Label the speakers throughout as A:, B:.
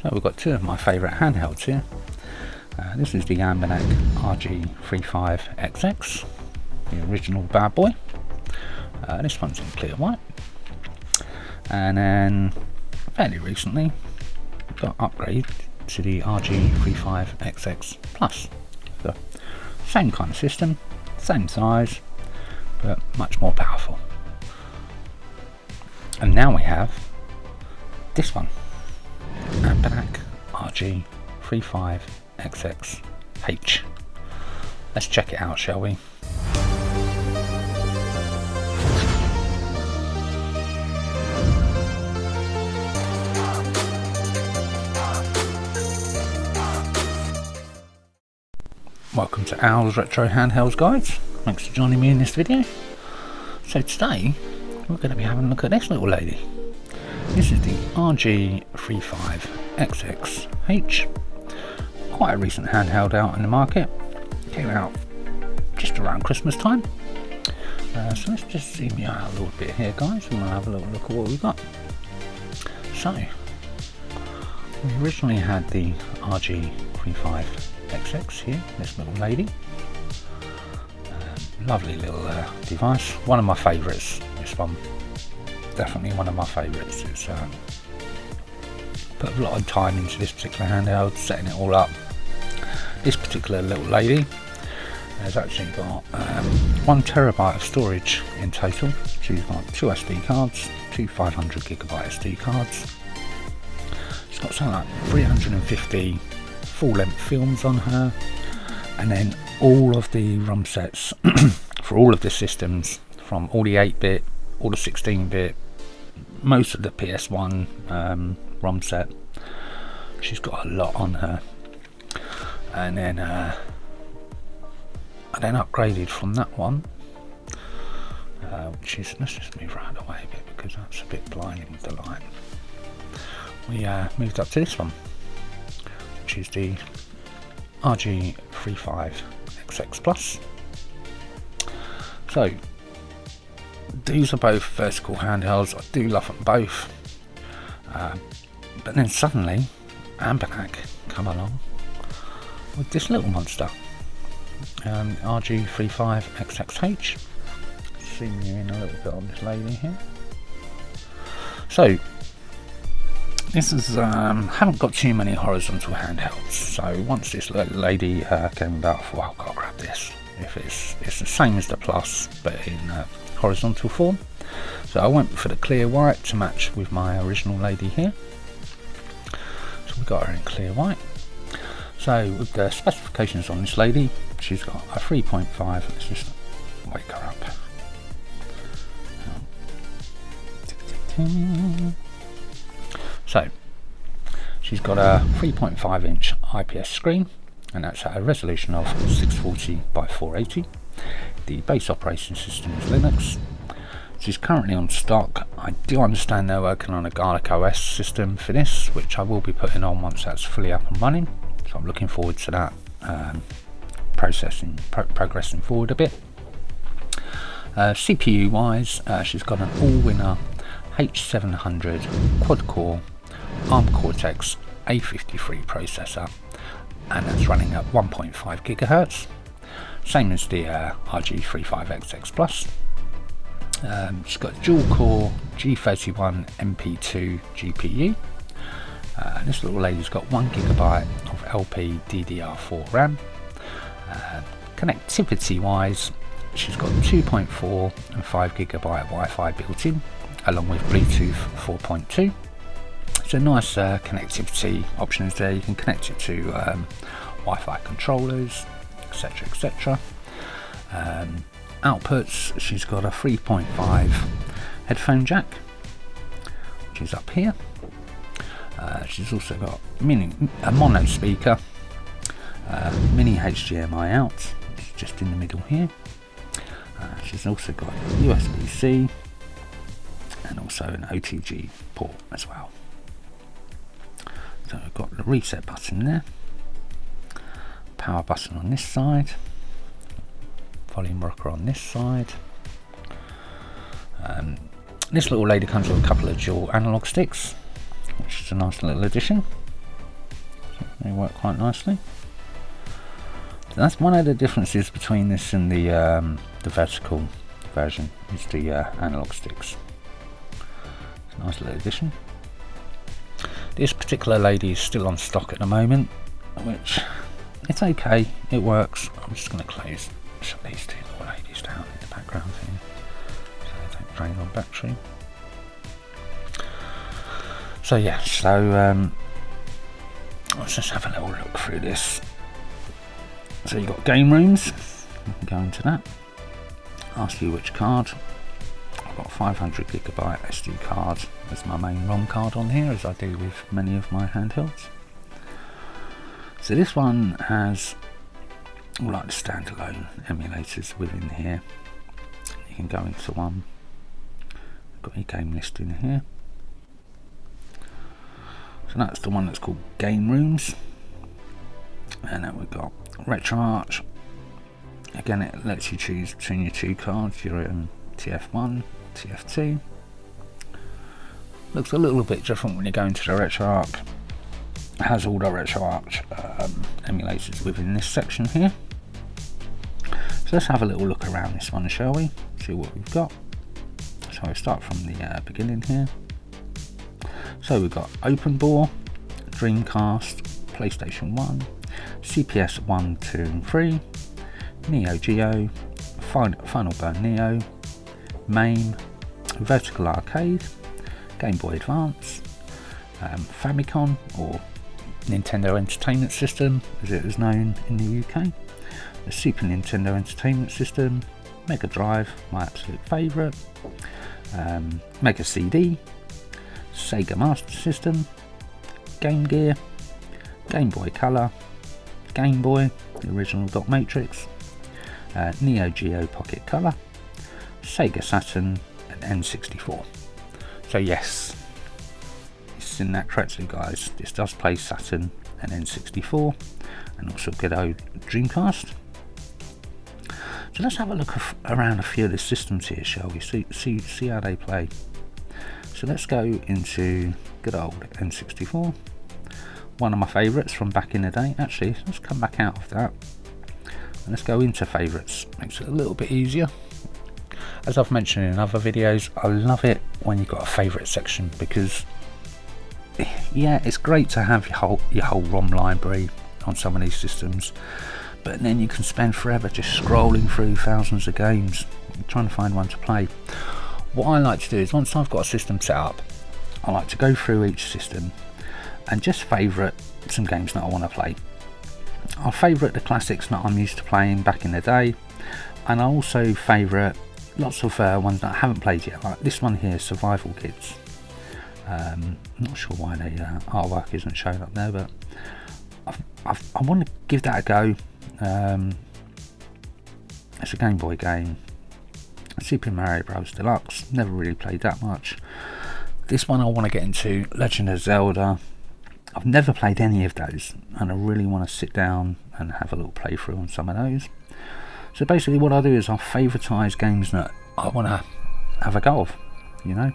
A: So we've got two of my favourite handhelds here. This is the Anbernic RG35XX, the original bad boy. This one's in clear white. And then fairly recently got upgraded to the RG35XX Plus. So same kind of system, same size, but much more powerful. And now we have this one, Anbernic RG35XX-H. Let's check it out, shall we? Welcome to Owl's Retro Handhelds, guys. Thanks for joining me in this video. So today we're going to be having a look at this little lady. This is the RG35XX-H. Quite a recent handheld out in the market. Came out just around Christmas time. So let's just zoom you out a little bit here, guys, and we'll have a little look at what we've got. So we originally had the RG35XX here, this little lady. Lovely little device. One of my favourites, this one. Definitely one of my favourites. It's put a lot of time into this particular handheld, setting it all up. This particular little lady has actually got 1 terabyte of storage in total. She's got 2 SD cards, 2 500GB SD cards. She's got something like 350 full-length films on her, and then all of the ROM sets for all of the systems, from all the 8-bit, all the 16-bit, most of the PS1 ROM set. She's got a lot on her, and then I then upgraded from that one, which is, let's just move around away a bit because that's a bit blinding with the light. We moved up to this one, which is the RG35XX Plus. So these are both vertical handhelds. I do love them both, but then suddenly Anbernic come along with this little monster, RG35XX-H. Zoom you in a little bit on this lady here. So this is haven't got too many horizontal handhelds, so once this little lady came about, I thought, well, I've got to grab this. If it's the same as the Plus but in horizontal form. So I went for the clear white to match with my original lady here. So we got her in clear white. So with the specifications on this lady, she's got a 3.5. Let's just wake her up. So she's got a 3.5 inch IPS screen, and that's at a resolution of 640 by 480. The base operating system is Linux. She's currently on stock. I do understand they're working on a Garlic OS system for this, which I will be putting on once that's fully up and running. So I'm looking forward to that progressing forward a bit. CPU wise, she's got an all-winner H700 quad-core ARM Cortex A53 processor, and that's running at 1.5 GHz, same as the RG35XX Plus. She's got dual-core G31 MP2 GPU. This little lady's got 1 GB of LPDDR4 RAM. Connectivity-wise, she's got 2.4 and 5 GB Wi-Fi built in, along with Bluetooth 4.2. So nice connectivity options there. You can connect it to Wi-Fi controllers, etc, etc. Outputs, she's got a 3.5 headphone jack, which is up here. She's also got a mono speaker, mini HDMI out, which is just in the middle here. She's also got USB-C and also an OTG port as well. So we've got the reset button there, power button on this side, volume rocker on this side. This little lady comes with a couple of dual analog sticks, which is a nice little addition. They work quite nicely. So that's one of the differences between this and the vertical version, is the analog sticks. It's a nice little addition. This particular lady is still on stock at the moment, which it's okay, it works. I'm just going to shut these two little ladies down in the background here, so they don't drain on battery. So yeah, let's just have a little look through this. So you've got game rooms, you can go into that, ask you which card. I've got a 500GB SD card as my main ROM card on here, as I do with many of my handhelds. So this one has all like the standalone emulators within here. You can go into one. Got your game list in here. So that's the one that's called Game Rooms. And then we've got RetroArch. Again, it lets you choose between your two cards, your TF1, TF2. Looks a little bit different when you go into the RetroArch. It has all the RetroArch emulators within this section here. So let's have a little look around this one, shall we? See what we've got. So we'll start from the beginning here. So we've got Open Bore, Dreamcast, PlayStation 1, CPS 1, 2 and 3, Neo Geo, Final Burn Neo, MAME, Vertical Arcade, Game Boy Advance, Famicom, or Nintendo Entertainment System as it is known in the UK, the Super Nintendo Entertainment System, Mega Drive, my absolute favourite, Mega CD, Sega Master System, Game Gear, Game Boy Color, Game Boy, the original dot matrix, Neo Geo Pocket Color, Sega Saturn and N64. So yes, it's in that correctly guys, this does play Saturn and N64 and also good old Dreamcast. So let's have a look around a few of the systems here, shall we? See how they play. So let's go into good old N64, one of my favourites from back in the day. Actually, let's come back out of that and let's go into favourites. Makes it a little bit easier. As I've mentioned in other videos, I love it when you've got a favourite section, because yeah, it's great to have your whole ROM library on some of these systems, but then you can spend forever just scrolling through thousands of games trying to find one to play. What I like to do is, once I've got a system set up, I like to go through each system and just favourite some games that I want to play. I'll favourite the classics that I'm used to playing back in the day, and I also favourite lots of ones that I haven't played yet, like this one here, Survival Kids. I'm not sure why the artwork isn't showing up there, but I want to give that a go. It's a Game Boy game. Super Mario Bros. Deluxe, never really played that much. This one I want to get into, Legend of Zelda. I've never played any of those, and I really want to sit down and have a little playthrough on some of those. So basically what I do is I favoritise games that I want to have a go of, you know.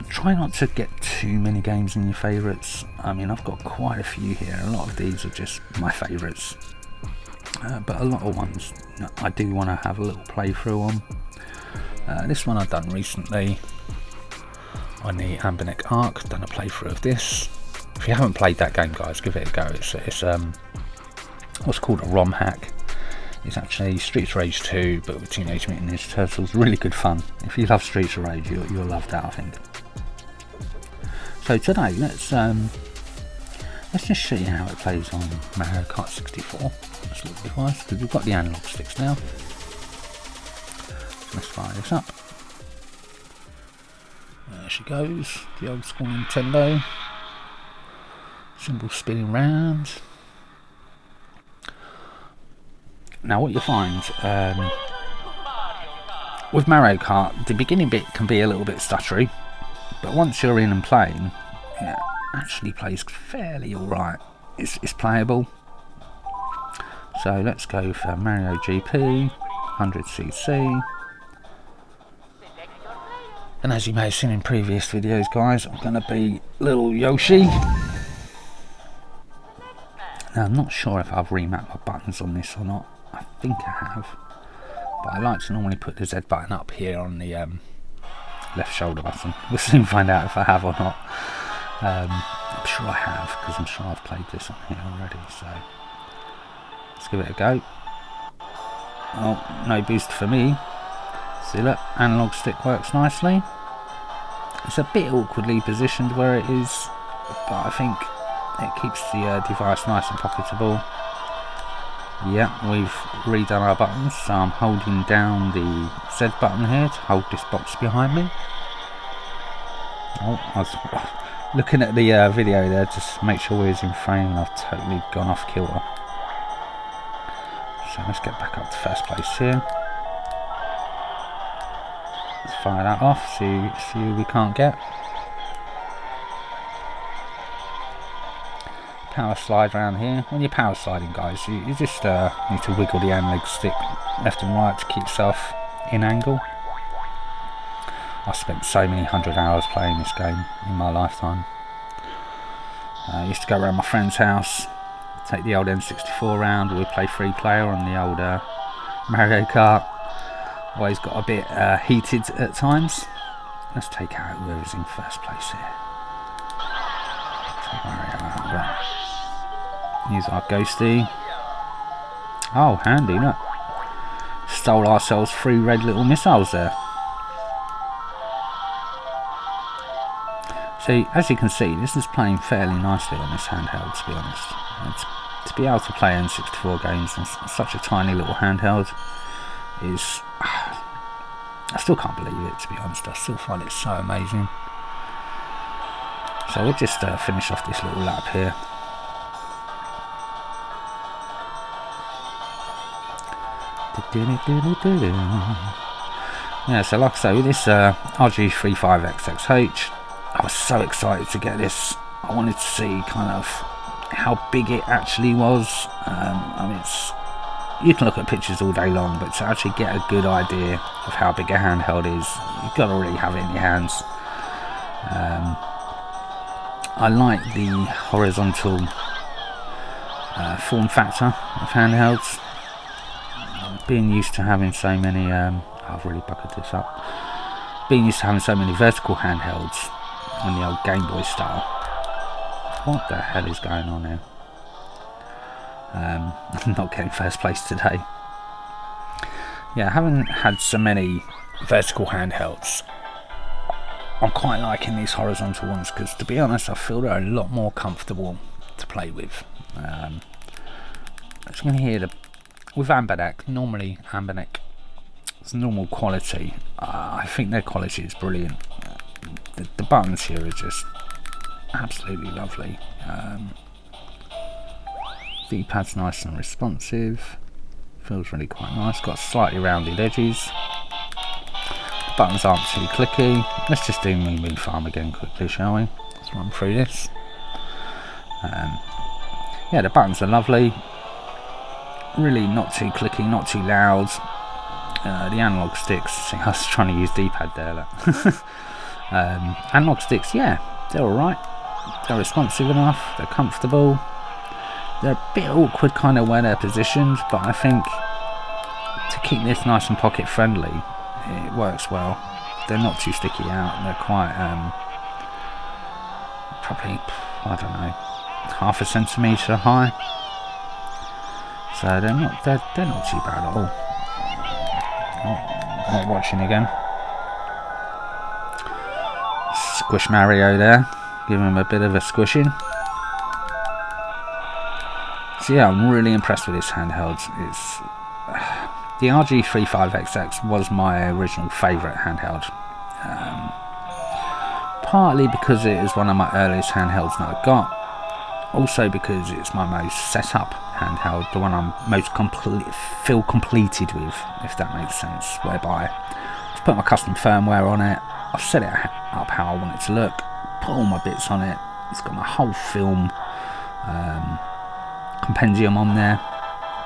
A: Try not to get too many games in your favourites. I mean, I've got quite a few here. A lot of these are just my favourites, but a lot of ones I do want to have a little playthrough on. This one I've done recently on the Anbernic Arc, done a playthrough of this. If you haven't played that game, guys, give it a go. It's what's called a ROM hack. It's actually Streets of Rage 2, but with Teenage Mutant Ninja Turtles. Really good fun. If you love Streets of Rage, you'll love that, I think. So today, let's just show you how it plays on Mario Kart 64. That's a little device, because we've got the analog sticks now. So let's fire this up. There she goes, the old school Nintendo. Cymbal spinning round. Now what you find with Mario Kart, the beginning bit can be a little bit stuttery, but once you're in and playing, it actually plays fairly alright. It's playable. So let's go for Mario GP 100cc. And as you may have seen in previous videos, guys, I'm going to be little Yoshi. Now, I'm not sure if I've remapped my buttons on this or not. I think I have, but I like to normally put the Z button up here on the left shoulder button. We'll soon find out if I have or not. I'm sure I have, because I'm sure I've played this on here already, so let's give it a go. Oh, no boost for me. See, look, analog stick works nicely. It's a bit awkwardly positioned where it is, but I think it keeps the device nice and pocketable. Yeah, we've redone our buttons, so I'm holding down the Z button here to hold this box behind me. Oh, I was looking at the video there just to make sure we was in frame, and I've totally gone off kilter. So let's get back up to first place here. Let's fire that off, see who we can't get. Power slide around here. When you're power sliding, guys, you just need to wiggle the analog stick left and right to keep yourself in angle. I spent so many 100 hours playing this game in my lifetime. I used to go around my friend's house, take the old N64 round, we'd play free player on the old Mario Kart. Always got a bit heated at times. Let's take out whoever's in first place here. Use our ghosty. Oh, handy, look. Stole ourselves 3 red little missiles there. So, as you can see, this is playing fairly nicely on this handheld, to be honest. To be able to play N64 games on such a tiny little handheld is... I still can't believe it, to be honest. I still find it so amazing. So we'll just finish off this little lap here. Yeah, so like I say, with this RG35XX-H, I was so excited to get this. I wanted to see kind of how big it actually was. I mean, you can look at pictures all day long, but to actually get a good idea of how big a handheld is, you've got to really have it in your hands. I like the horizontal form factor of handhelds. Being used to having so many, I've really bucketed this up. Being used to having so many vertical handhelds on the old Game Boy style. What the hell is going on here? I'm not getting first place today. Yeah, having had so many vertical handhelds, I'm quite liking these horizontal ones, because to be honest, I feel they're a lot more comfortable to play with. As you can hear, with Anbernic, normally Anbernic, it's normal quality. I think their quality is brilliant. The buttons here are just absolutely lovely. D-pad's nice and responsive. Feels really quite nice. Got slightly rounded edges. The buttons aren't too clicky. Let's just do Moon Farm again quickly, shall we? Let's run through this. Yeah, the buttons are lovely. Really not too clicky, not too loud. The analog sticks, see, I was trying to use D-pad there, look. Analog sticks, yeah, they're alright. They're responsive enough, they're comfortable. They're a bit awkward kind of where they're positioned, but I think to keep this nice and pocket friendly, it works well. They're not too sticky out, they're quite, probably, I don't know, 1/2 centimetre high. So they're not too bad at all. Oh, not watching again. Squish Mario there, give him a bit of a squishing. So yeah, I'm really impressed with this handheld. It's the RG35XX was my original favourite handheld. Partly because it is one of my earliest handhelds that I got. Also because it's my most set up handheld, the one I'm most feel completed with, if that makes sense, whereby I've put my custom firmware on it, I've set it up how I want it to look, put all my bits on it, it's got my whole film compendium on there,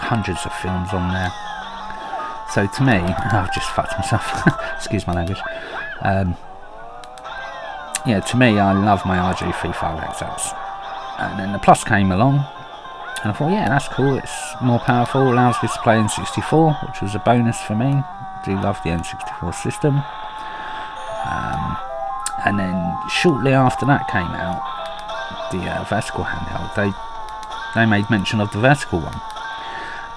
A: hundreds of films on there. So to me, I've just fucked myself, excuse my language. Yeah, to me, I love my RG35XX. And then the Plus came along, And I thought, yeah, that's cool, it's more powerful, allows this to play in 64, which was a bonus for me. I do love the N64 system. And then shortly after that came out, the vertical handheld, they made mention of the vertical one.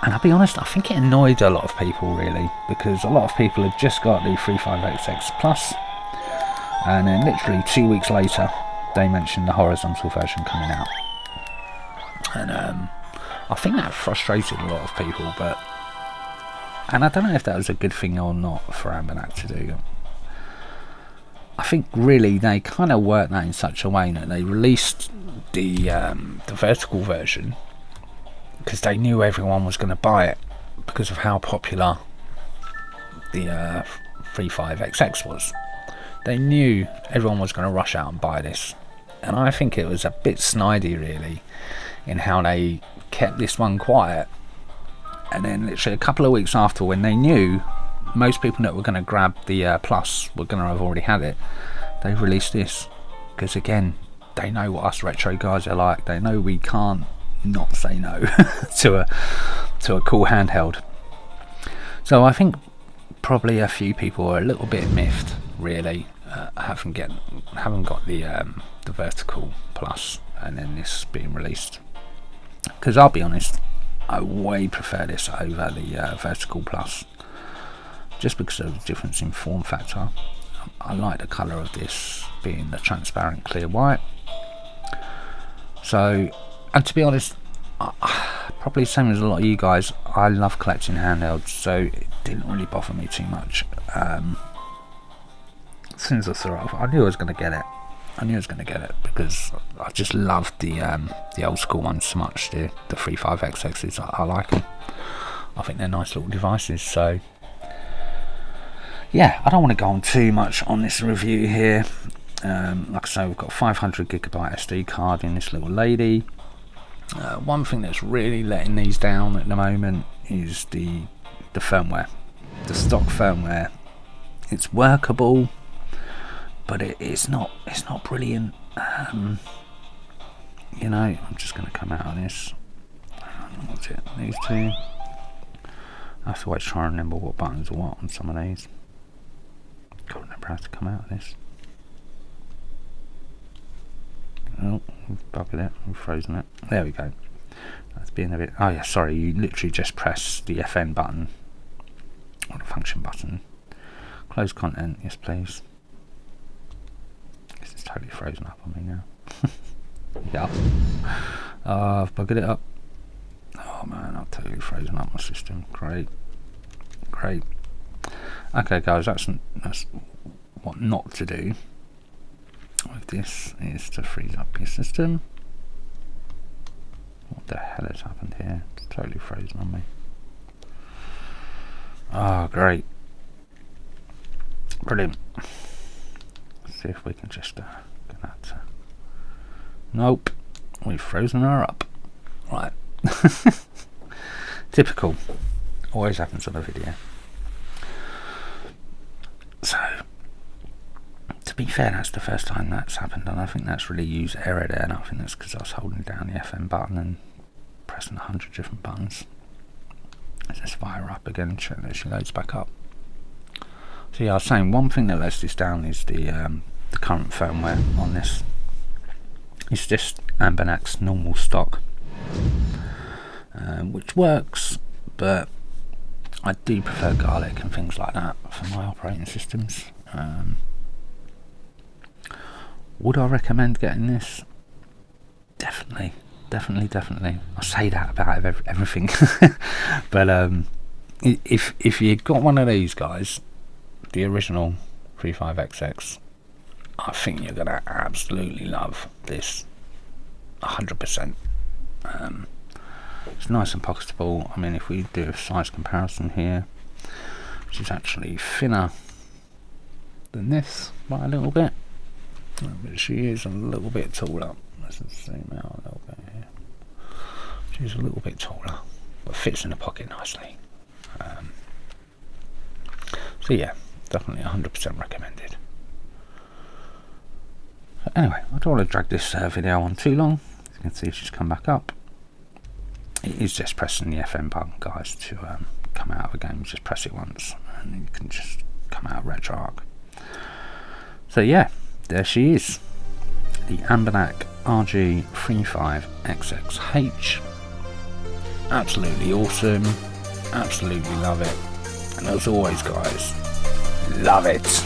A: And I'll be honest, I think it annoyed a lot of people really, because a lot of people had just got the 35XX Plus, and then literally 2 weeks later they mentioned the horizontal version coming out. And I think that frustrated a lot of people, and I don't know if that was a good thing or not for Anbernic to do. I think really they kind of worked that in such a way that they released the vertical version because they knew everyone was going to buy it because of how popular the 35XX was. They knew everyone was going to rush out and buy this, and I think it was a bit snidey really in how they kept this one quiet, and then literally a couple of weeks after, when they knew most people that were going to grab the Plus were going to have already had it, they released this because again they know what us retro guys are like. They know we can't not say no to a cool handheld. So I think probably a few people are a little bit miffed really, haven't got the vertical Plus and then this being released, because I'll be honest, I way prefer this over the vertical Plus, just because of the difference in form factor. I like the colour of this being the transparent clear white. So, and to be honest, probably the same as a lot of you guys, I love collecting handhelds, so it didn't really bother me too much. As soon as I saw it, I knew I was going to get it. Because I just loved the old school ones so much. The 35XXs, I like them. I think they're nice little devices. So yeah, I don't want to go on too much on this review here. Like I say, we've got 500GB SD card in this little lady. One thing that's really letting these down at the moment is the firmware. The stock firmware, it's workable, but it's not brilliant. You know, I'm just going to come out of this. What's it? These two. I have to always try and remember what buttons are what on some of these. Can't remember how to come out of this. Oh, we've buggered it, we've frozen it. There we go. That's being a bit. Oh yeah, sorry, you literally just press the FN button, or the function button. Close content, yes please. This is totally frozen up on me now. Yeah. I've buggered it up. Oh man, I've totally frozen up my system. Great. Okay guys, that's what not to do with this, is to freeze up your system. What the hell has happened here? It's totally frozen on me. Oh great. Brilliant. Let's see if we can just get that to... Nope, we've frozen her up. Right. Typical. Always happens on a video. So, to be fair, that's the first time that's happened, and I think that's really user error there, and I think that's because I was holding down the FM button and pressing 100 different buttons. Let's just fire up again and check that she loads back up. So yeah, I was saying, one thing that lets this down is the current firmware on this. It's just Anbernic's normal stock, which works, but I do prefer garlic and things like that for my operating systems. Would I recommend getting this? Definitely. I say that about everything. But if you got one of these guys, the original 35XX, I think you're gonna absolutely love this. 100%. It's nice and pocketable. I mean, if we do a size comparison here, which is actually thinner than this by a little bit, but she is a little bit taller. Let's zoom out a little bit here. She's a little bit taller, but fits in the pocket nicely. So yeah, definitely 100% recommended. So anyway, I don't want to drag this video on too long. As you can see, she's come back up. it is just pressing the FM button, guys, to come out of a game. Just press it once and you can just come out of RetroArch. So yeah, there she is, the Anbernic RG35XX-H. Absolutely awesome, absolutely love it, and as always, guys, love it.